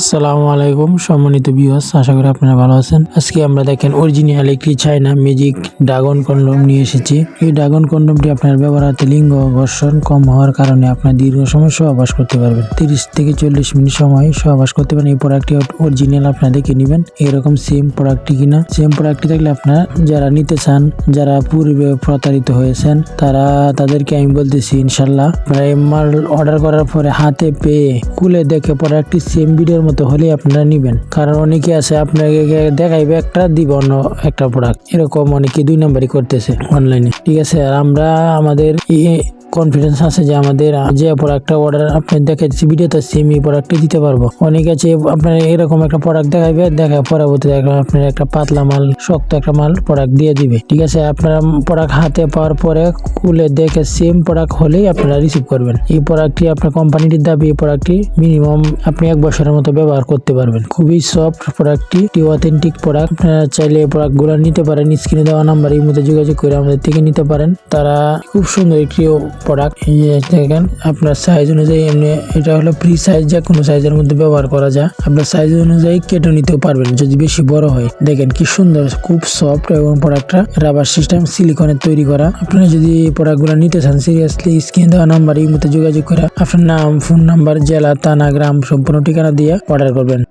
আসসালামু আলাইকুম সম্মানিত ভিউয়ার্স, আশা করি আপনারা ভালো আছেন। আজকে আমরা দেখেন অরিজিনাল একটি চায়না ম্যাজিক ড্রাগন কন্ডম নিয়ে এসেছি। এই ড্রাগন কন্ডমটি আপনার ব্যবহারে লিঙ্গ ঘর্ষণ কম হওয়ার কারণে আপনার দীর্ঘ সময় সহবাস করতে পারবেন। 30 থেকে 40 মিনিট সময় সহবাস করতে পারেন। এই প্রোডাক্টটি অরিজিনাল আপনারা দেখে নেবেন এরকম সেম প্রোডাক্টটি কিনা। সেম প্রোডাক্টটি থাকলে আপনারা যারা নিতে চান, যারা পূর্বে প্রতারিত হয়েছেন, তাদেরকে আমি বলতেছি ইনশাল্লাহ আপনারা এই মাল অর্ডার করার পরে হাতে পেয়ে খুলে দেখে প্রোডাক্টটি সেম ভিডিওর মতো হলে আপনারা নিবেন। কারণ অনেকে আছে আপনাকে দেখাইবে একটা দিব অন্য একটা প্রোডাক্ট, এরকম অনেকে 2 নাম্বারই করতেছে অনলাইনে। ঠিক আছে, আর আমরা আমাদের কনফিডেন্স আছে যে আমাদের যে প্রোডাক্টটা অর্ডার আপনি দেখাচ্ছি ভিডিওতে সেম এই প্রোডাক্টটি দিতে পারবো। অনেকে আছে আপনার এরকম একটা প্রোডাক্ট দেখাইবে, পরবর্তীতে আপনার একটা পাতলা মাল, শক্ত একটা মাল প্রোডাক্ট দিয়ে দিবে। ঠিক আছে, আপনারা প্রোডাক্ট হাতে পাওয়ার পরে খুলে দেখে সেম প্রোডাক্ট হলেই আপনারা রিসিভ করবেন। এই প্রোডাক্টটি আপনার কোম্পানিটির দাবি এই প্রোডাক্টটি মিনিমাম আপনি 1 বছরের মতো ব্যবহার করতে পারবেন। খুবই সফট প্রোডাক্টটি, অথেন্টিক প্রোডাক্ট। আপনারা চাইলে এই প্রোডাক্টগুলো নিতে পারেন। স্ক্রিনে দেওয়া নাম্বার এই মধ্যে যোগাযোগ করে আমাদের থেকে নিতে পারেন। তারা খুব সুন্দর একটি প্রোডাক্ট। দেখেন আপনার সাইজ অনুযায়ী, এমনি এটা হলো ফ্রি সাইজ, যে কোনো সাইজের মধ্যে ব্যবহার করা যায়। আপনার সাইজ অনুযায়ী কেটে নিতেও পারবেন যদি বেশি বড় হয়। দেখেন কি সুন্দর, খুব সফট এবং প্রোডাক্টটা রাবার সিস্টেম সিলিকনের তৈরি করা। আপনারা যদি এই প্রোডাক্টগুলো নিতে চান সিরিয়াসলি স্ক্রিনে দেওয়া নাম্বার এই মধ্যে যোগাযোগ করে আপনার নাম, ফোন নাম্বার, জেলা, থানা, গ্রাম সম্পূর্ণ ঠিকানা দিয়ে অর্ডার করবেন।